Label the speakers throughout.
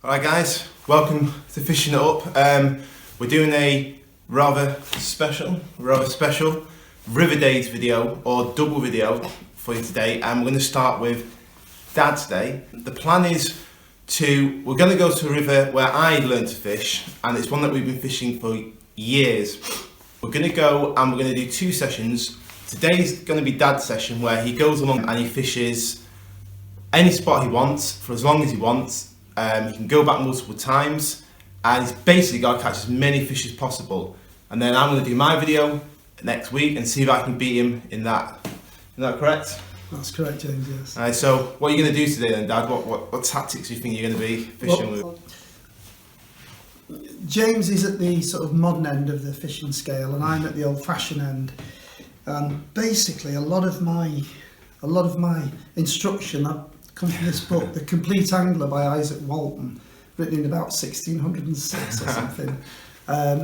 Speaker 1: Alright guys, welcome to Fishing It Up. We're doing a rather special River Days video or double video for you today, and we're going to start with Dad's Day. The plan is we're going to go to a river where I learned to fish, and it's one that we've been fishing for years. We're going to go and we're going to do two sessions. Today's going to be Dad's session, where he goes along and he fishes any spot he wants for as long as he wants. He can go back multiple times, and he's basically got to catch as many fish as possible. And then I'm going to do my video next week and see if I can beat him in that. Is that correct?
Speaker 2: That's correct, James, yes.
Speaker 1: Alright, so what are you going to do today then, Dad? What tactics do you think you're going to be fishing with?
Speaker 2: James is at the sort of modern end of the fishing scale, and I'm at the old-fashioned end. And basically, a lot of my instruction comes from this book, The Complete Angler by Isaac Walton, written in about 1606 or something.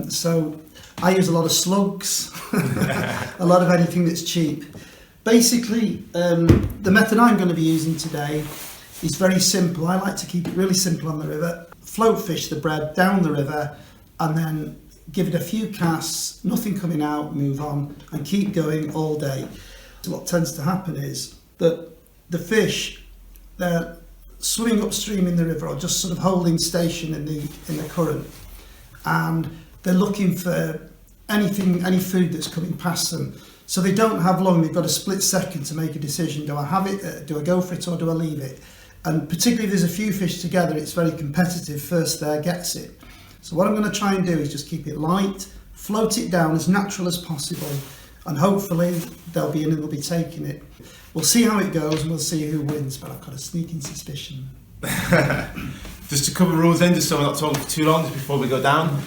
Speaker 2: So I use a lot of slugs, a lot of anything that's cheap. Basically, the method I'm going to be using today is very simple. I like to keep it really simple on the river. Float fish the bread down the river, and then give it a few casts, nothing coming out, move on, and keep going all day. So what tends to happen is that the fish, they're swimming upstream in the river or just sort of holding station in the current, and they're looking for any food that's coming past them. So they don't have long, they've got a split second to make a decision. Do I have it, do I go for it, or do I leave it? And particularly if there's a few fish together, it's very competitive. First there gets it. So what I'm going to try and do is just keep it light, float it down as natural as possible, and hopefully they'll be in and they'll be taking it. We'll see how it goes and we'll see who wins, but I've got a sneaking suspicion.
Speaker 1: Just to cover rules then, just so we're not talking for too long, just before we go down.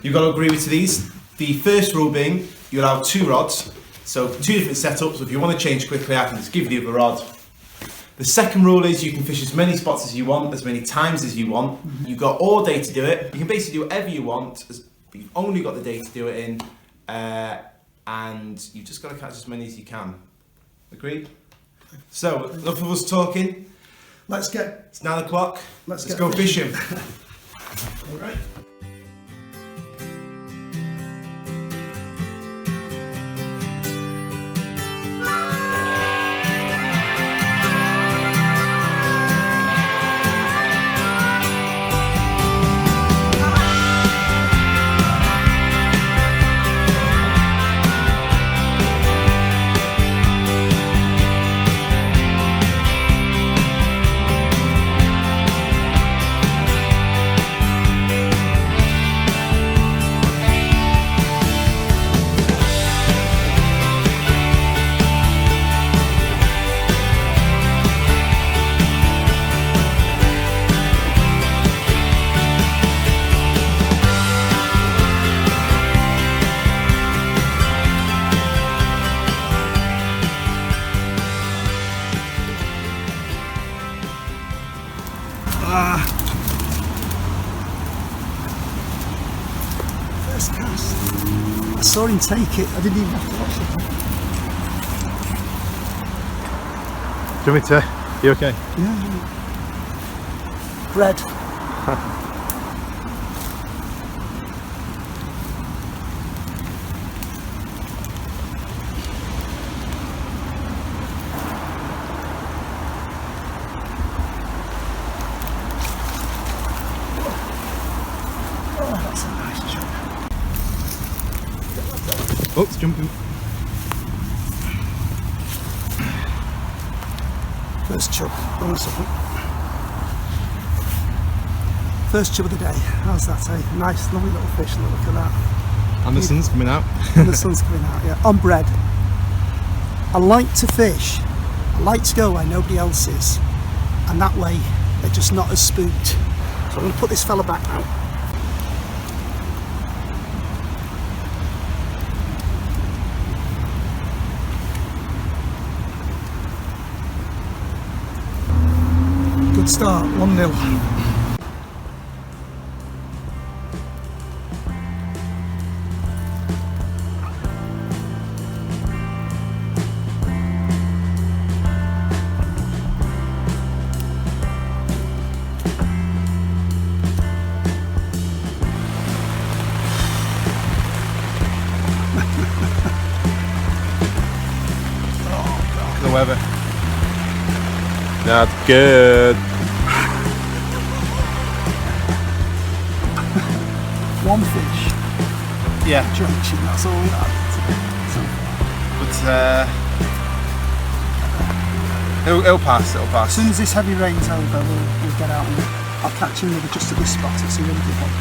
Speaker 1: You've got to agree with these. The first rule being, you allow two rods, so two different setups. If you want to change quickly, I can just give you the other rod. The second rule is you can fish as many spots as you want, as many times as you want. You've got all day to do it. You can basically do whatever you want, but you've only got the day to do it in, and you've just got to catch as many as you can. Agreed? So, enough of us talking. It's 9 o'clock. Let's go fishing.
Speaker 2: All right. First cast. I saw him take it. I didn't even have to watch it.
Speaker 3: Do you want me to? You okay?
Speaker 2: Yeah. Bread.
Speaker 3: Oh, it's jumping.
Speaker 2: First chub. Hold on a second. First chub of the day. How's that, eh? Nice, lovely little fish. Look at that.
Speaker 3: And the sun's coming out.
Speaker 2: And the sun's coming out, yeah. On bread. I like to fish. I like to go where nobody else is. And that way, they're just not as spooked. So I'm going to put this fella back now. Good start, 1-0.
Speaker 3: weather. That's good.
Speaker 2: One fish.
Speaker 1: Yeah.
Speaker 2: Drenching, that's all we had.
Speaker 1: But it'll pass. It'll
Speaker 2: As
Speaker 1: pass.
Speaker 2: soon as this heavy rain's over, we'll get out and I'll catch him with just at this spot. It's a really good one.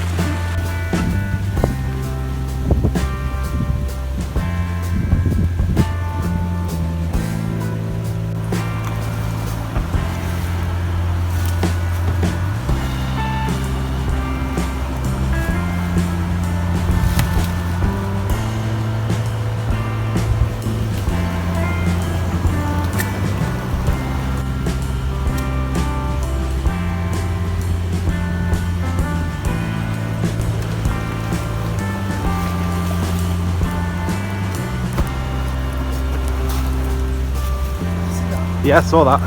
Speaker 3: Yeah, I saw that.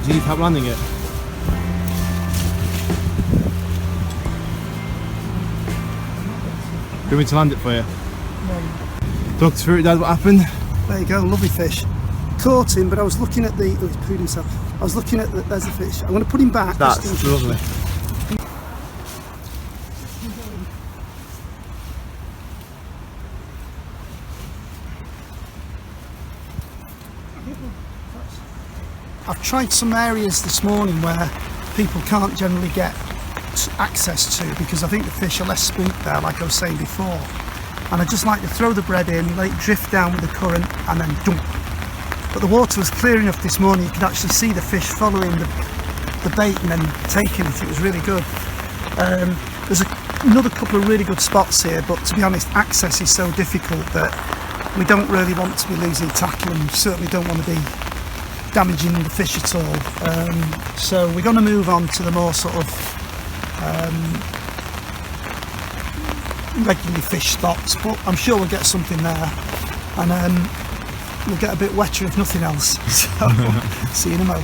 Speaker 3: Do you need help landing it? Do you want me to land it for you? Talk us through it, Dad, what happened?
Speaker 2: There you go, lovely fish. Caught him, but I was looking at the. Oh, he's pooed himself. I was looking at the. There's the fish. I'm going to put him back.
Speaker 3: That's
Speaker 2: just in case.
Speaker 3: lovely.
Speaker 2: I've tried some areas this morning where people can't generally get access to because I think the fish are less spooked there, like I was saying before. And I just like to throw the bread in, let it drift down with the current, and then dump. But the water was clear enough this morning, you could actually see the fish following the bait and then taking it. It was really good. There's another couple of really good spots here, but to be honest, access is so difficult that we don't really want to be losing tackle, and we certainly don't want to be damaging the fish at all. So we're going to move on to the more sort of regularly fished spots, but I'm sure we'll get something there, and we'll get a bit wetter if nothing else. So see you in a mo.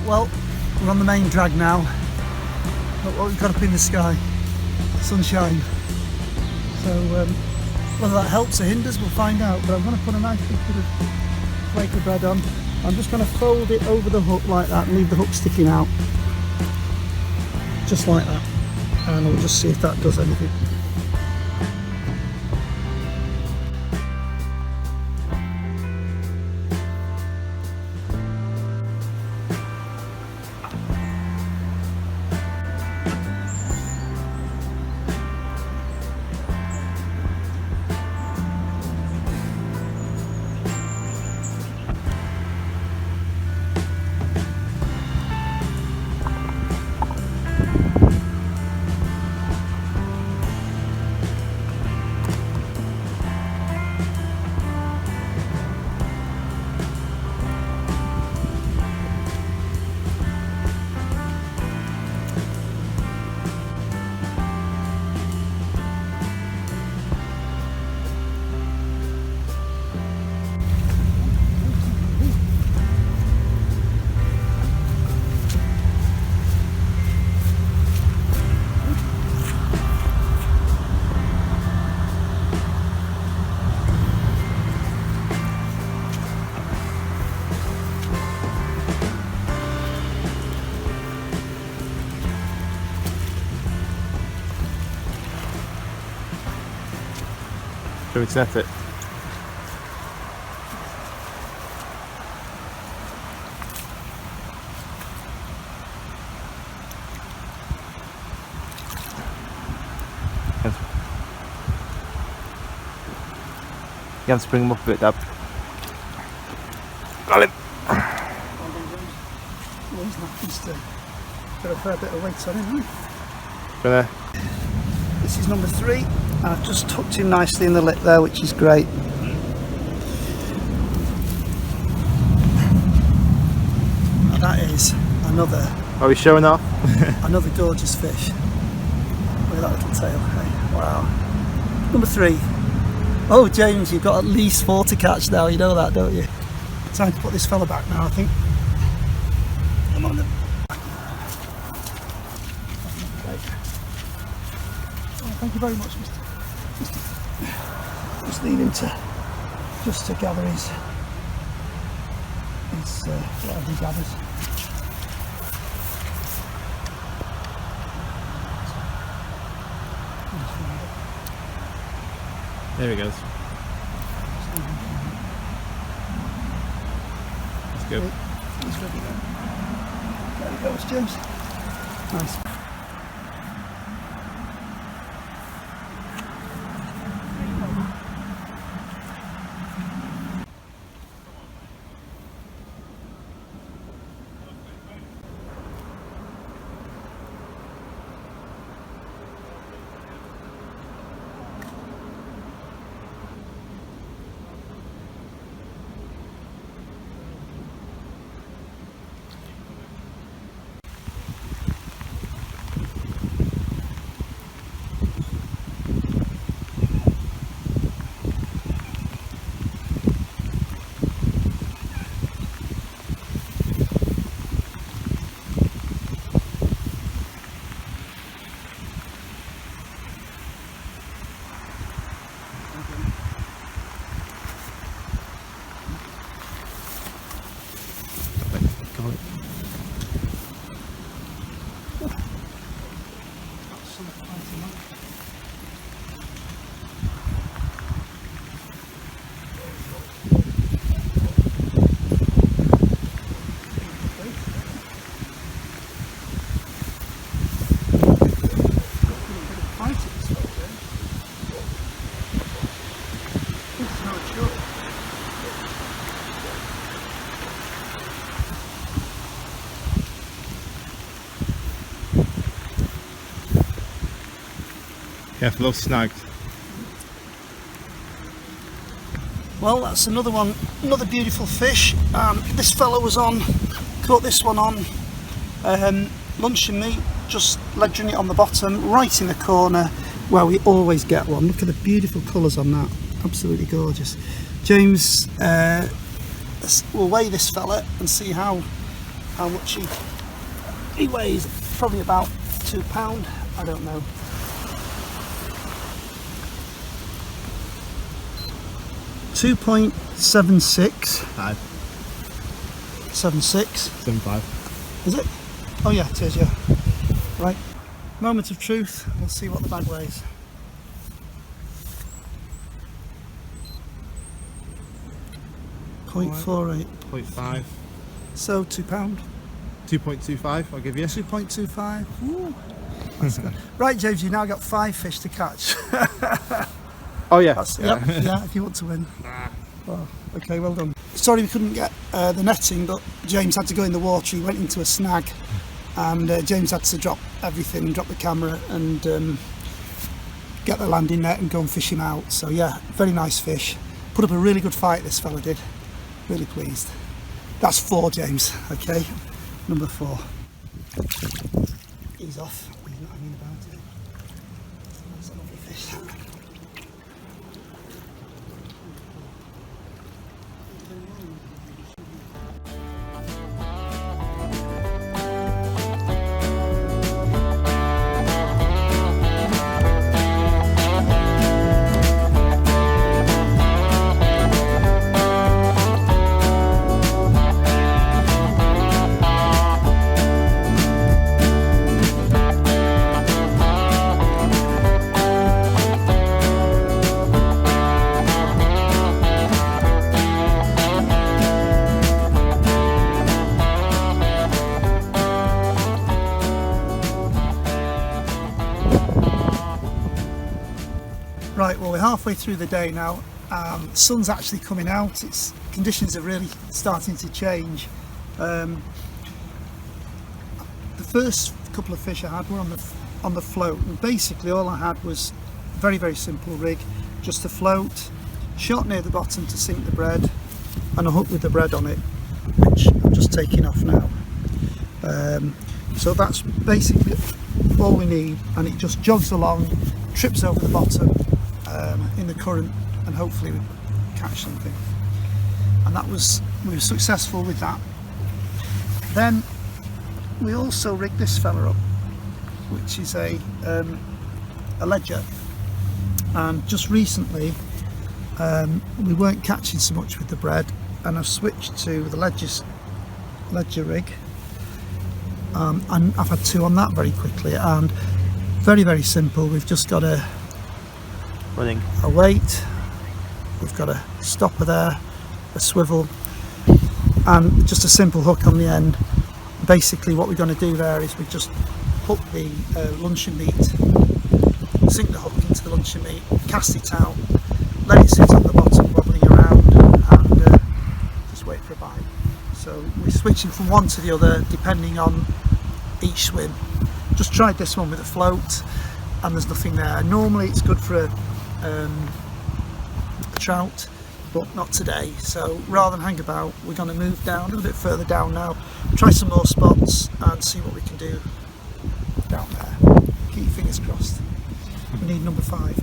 Speaker 2: Well, we're on the main drag now. Look what we've got up in the sky. Sunshine. So whether that helps or hinders, we'll find out. But I'm going to put a nice big bit of flake of bread on. I'm just going to fold it over the hook like that and leave the hook sticking out. Just like that. And we'll just see if that does anything.
Speaker 3: Do you want me to net it? You have to bring him up a bit, Dad. Got him!
Speaker 2: Well, he's not used to got a fair bit of weight on him, hasn't he?
Speaker 3: Gonna
Speaker 2: This is number 3. I've just tucked him nicely in the lip there, which is great. And that is another
Speaker 3: Are we showing off?
Speaker 2: another gorgeous fish. Look at that little tail. Hey, wow. Number 3. Oh, James, you've got at least 4 to catch now. You know that, don't you? Time to put this fella back now, I think. I'm on the. Oh, thank you very much, Mr. Just need him to gather his whatever he gathers.
Speaker 3: There he goes. Let's go.
Speaker 2: He's ready now. There he goes, James. Nice.
Speaker 3: Careful, love snagged.
Speaker 2: Well, that's another one, another beautiful fish. This fella was on, caught this one on lunch and meat, just ledgering it on the bottom, right in the corner where we always get one. Look at the beautiful colours on that, absolutely gorgeous. James will weigh this fella and see how much he weighs. Probably about £2, I don't know. 2.76. 76.
Speaker 3: 7.5.
Speaker 2: Is it? Oh yeah, it is, yeah. Right. Moment of truth. We'll see what the bag weighs. .48.
Speaker 3: 0.5.
Speaker 2: So £2.
Speaker 3: 2.25, I'll give you.
Speaker 2: 2.25. Ooh. That's good. Right, James, you've now got 5 fish to catch.
Speaker 3: Oh yeah.
Speaker 2: That's, yeah, if you want to win. Oh, okay, well done. Sorry we couldn't get the netting, but James had to go in the water. He went into a snag, and James had to drop everything, drop the camera, and get the landing net and go and fish him out. So yeah, very nice fish. Put up a really good fight, this fella did. Really pleased. That's 4, James. Okay, number 4. He's off. He's not hanging about it. That's a lovely fish. Right, well we're halfway through the day now. The sun's actually coming out. Conditions are really starting to change. The first couple of fish I had were on the float, and basically all I had was a very, very simple rig, just a float, shot near the bottom to sink the bread, and a hook with the bread on it, which I'm just taking off now. So that's basically all we need, and it just jogs along, trips over the bottom in the current and hopefully we catch something. And we were successful with that. Then we also rigged this fella up, which is a ledger. And just recently we weren't catching so much with the bread, and I've switched to the ledger rig, and I've had 2 on that very quickly, and very, very simple. We've just got a weight, we've got a stopper there, a swivel, and just a simple hook on the end. Basically what we're going to do there is we just hook the luncheon meat, sink the hook into the luncheon meat, cast it out, let it sit on the bottom wobbling around, and just wait for a bite. So we're switching from one to the other depending on each swim. Just tried this one with a float and there's nothing there. Normally it's good for a trout, but not today. So rather than hang about, we're going to move down a little bit further down now, try some more spots and see what we can do down there. Keep your fingers crossed. We need number 5.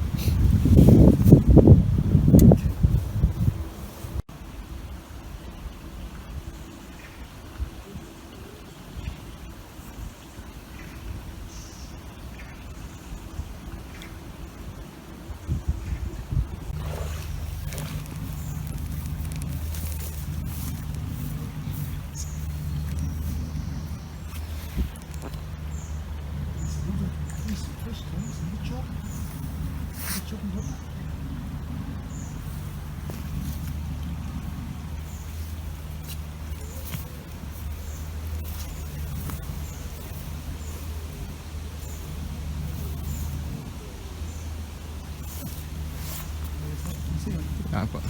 Speaker 3: Yeah, I've got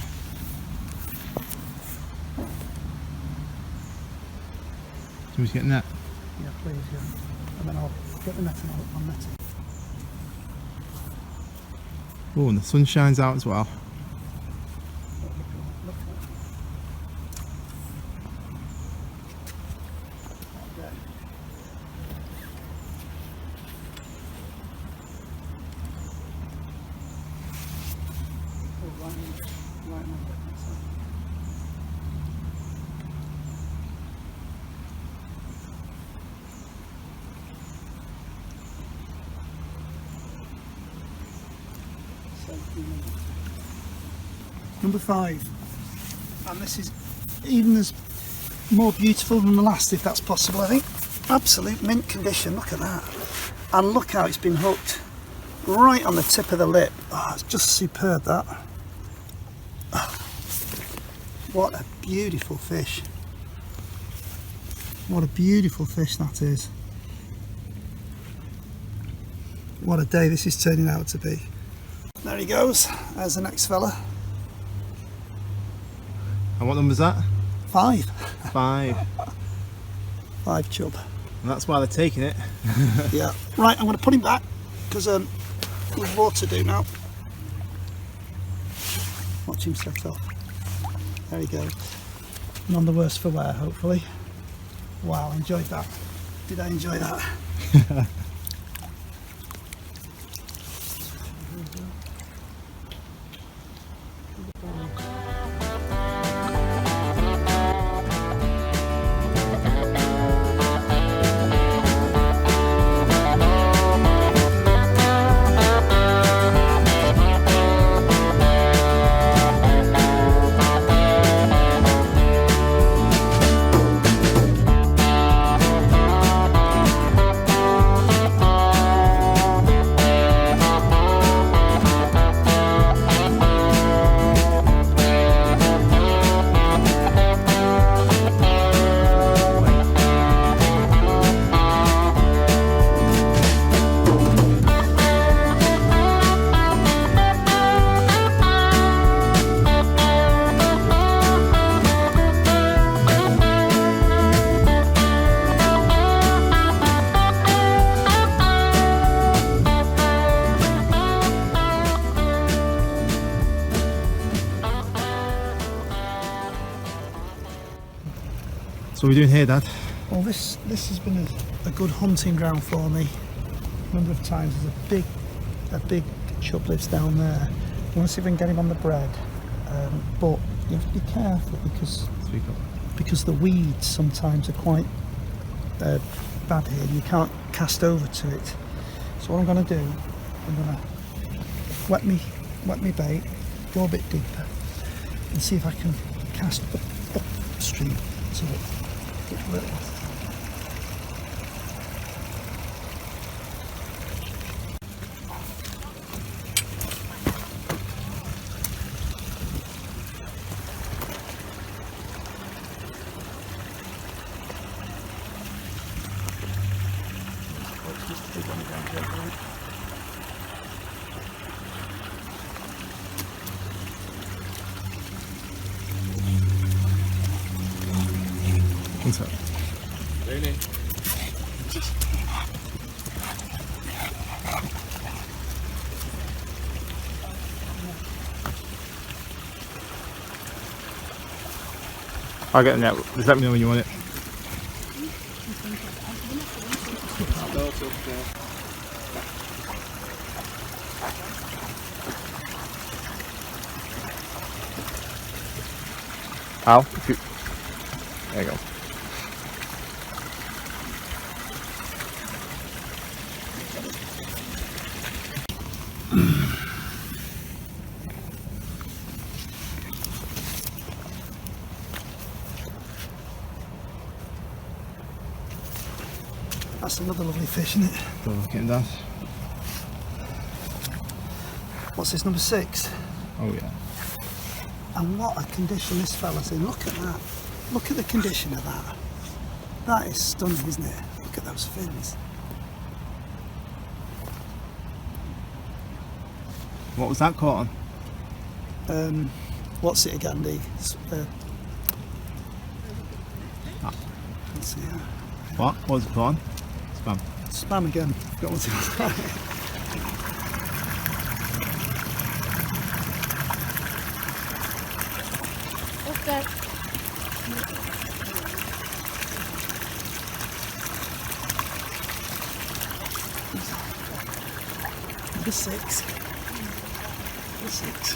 Speaker 3: Somebody's getting that.
Speaker 2: Yeah, please, yeah. And then I'll get the net and I'll net it.
Speaker 3: Oh, and the sun shines out as well.
Speaker 2: Look at that. Oh, right now. Number 5, and this is even as more beautiful than the last, if that's possible. I think absolute mint condition. Look at that, and look how it's been hooked right on the tip of the lip. Oh, it's just superb, that. Oh, what a beautiful fish. What a beautiful fish that is. What a day this is turning out to be. There he goes. There's the next fella.
Speaker 3: And what number's that?
Speaker 2: 5.
Speaker 3: 5.
Speaker 2: 5 chub.
Speaker 3: And that's why they're taking it.
Speaker 2: Yeah. Right, I'm going to put him back because we've more to do now. Watch him set off. There he goes. None the worse for wear, hopefully. Wow, enjoyed that. Did I enjoy that?
Speaker 3: So what are we doing here, Dad?
Speaker 2: Well, this has been a good hunting ground for me. A number of times there's a big chub lives down there, want to see if we can get him on the bread, but you have to be careful because the weeds sometimes are quite bad here. You can't cast over to it. So what I'm going to do, I'm going to wet me bait, go a bit deeper, and see if I can cast upstream to it. Get a little.
Speaker 3: What's up?
Speaker 1: Really?
Speaker 3: I'll get the net. Just let me know when you want it. Al, there you go.
Speaker 2: That's another lovely fish, isn't it?
Speaker 3: Go look at him, Dad.
Speaker 2: What's this, number 6?
Speaker 3: Oh yeah.
Speaker 2: And what a condition this fella's in. Look at that. Look at the condition of that. That is stunning, isn't it? Look at those fins.
Speaker 3: What was that caught on?
Speaker 2: What's it again, Dee? Let's see.
Speaker 3: What? What was it caught on? Spam.
Speaker 2: Spam again. Forgot what it was.
Speaker 4: What's that?
Speaker 2: Number 6. Number 6.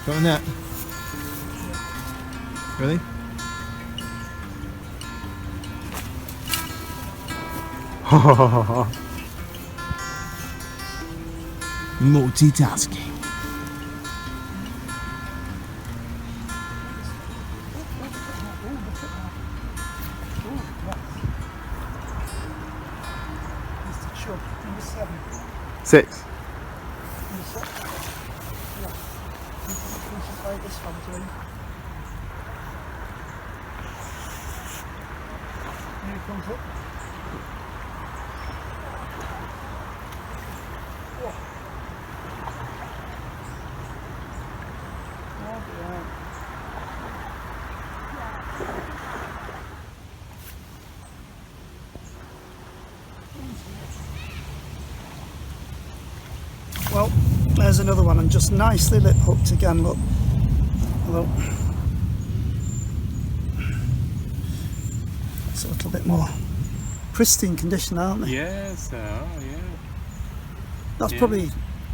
Speaker 3: Got a net. Really? Multitasking.
Speaker 2: Mr. Chub, number 7.
Speaker 3: 6.
Speaker 2: Number 6. Yeah. Like this one to him. Here he comes up. Whoa. Well, there's another one, and just nicely lip hooked again. Look. Hello. It's a little bit more pristine condition, aren't they?
Speaker 5: Yes, yeah.
Speaker 2: That's probably,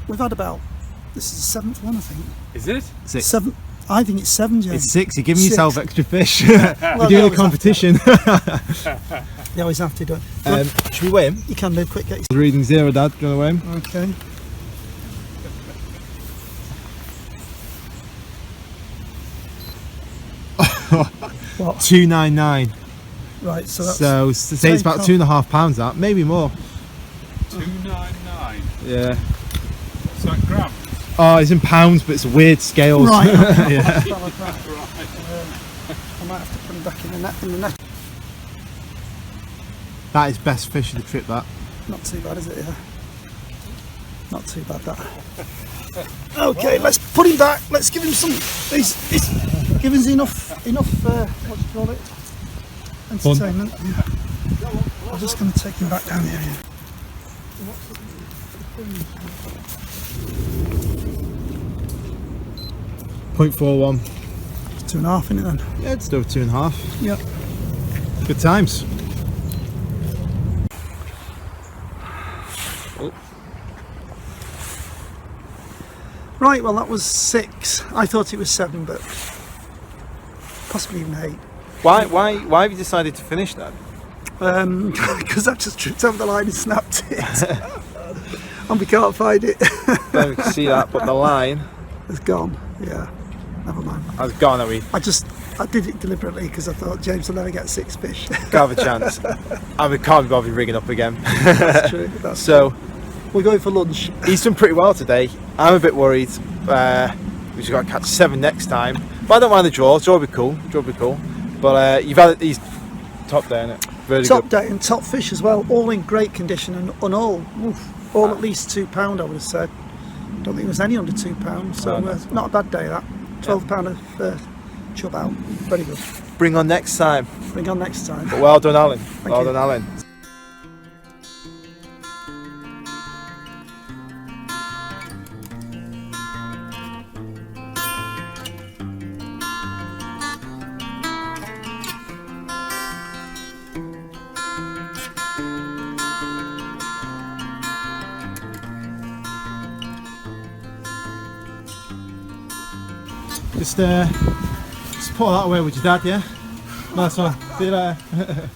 Speaker 2: we've had about, this is the 7th one, I think.
Speaker 5: Is it?
Speaker 3: 6.
Speaker 2: 7, I think it's 7, James.
Speaker 3: It's 6. You're giving
Speaker 2: 6.
Speaker 3: yourself extra fish.
Speaker 2: Well,
Speaker 3: We're doing a competition.
Speaker 2: You always have to do it.
Speaker 3: Should we weigh him?
Speaker 2: You can do quick. Get
Speaker 3: Reading 0, Dad. Do you want to weigh him?
Speaker 2: Okay. What?
Speaker 3: 299.
Speaker 2: Right, so that's
Speaker 3: So say it's about 2.5 pounds. That maybe more.
Speaker 5: 299.
Speaker 3: Yeah.
Speaker 5: What's that grams?
Speaker 3: Oh, it's in pounds, but it's weird scales.
Speaker 2: right.
Speaker 3: Yeah.
Speaker 2: I might have to put him back in the net.
Speaker 3: That is best fish of the trip. That.
Speaker 2: Not too bad, is it? Yeah. Not too bad that. Okay, let's put him back. Let's give him some. He's give us enough. What do you call it? Entertainment. Yeah. I'm just going to take him back down here. Yeah.
Speaker 3: 0.41.
Speaker 2: 2.5 in it then.
Speaker 3: Yeah, it's still 2.5.
Speaker 2: Yeah.
Speaker 3: Good times.
Speaker 2: Right, well that was 6. I thought it was 7, but possibly even 8.
Speaker 3: Why have you decided to finish that?
Speaker 2: Because I've just tripped over the line and snapped it. And we can't find it.
Speaker 3: Don't see that, but the line
Speaker 2: It's gone. Yeah, never mind.
Speaker 3: has gone.
Speaker 2: I did it deliberately because I thought James will never get 6 fish.
Speaker 3: Can't have a chance. I can't be bothered rigging up again.
Speaker 2: That's true. That's
Speaker 3: So
Speaker 2: we're going for lunch.
Speaker 3: he's done pretty well today. I'm a bit worried. We've got to catch 7 next time. But I don't mind the draws. Draw will be cool. But you've had these top there, innit? Really
Speaker 2: Top
Speaker 3: good.
Speaker 2: day and top fish as well, all in great condition and all at least £2 I would have said. Don't think there was any under £2, so not a bad day that. £12 of chub out, very good.
Speaker 3: Bring on next time.
Speaker 2: Bring on next time.
Speaker 3: But well done, Alan.
Speaker 2: Thank
Speaker 3: Well
Speaker 2: you.
Speaker 3: done, Alan. Just put that away with your dad, yeah? Nice one. See you later.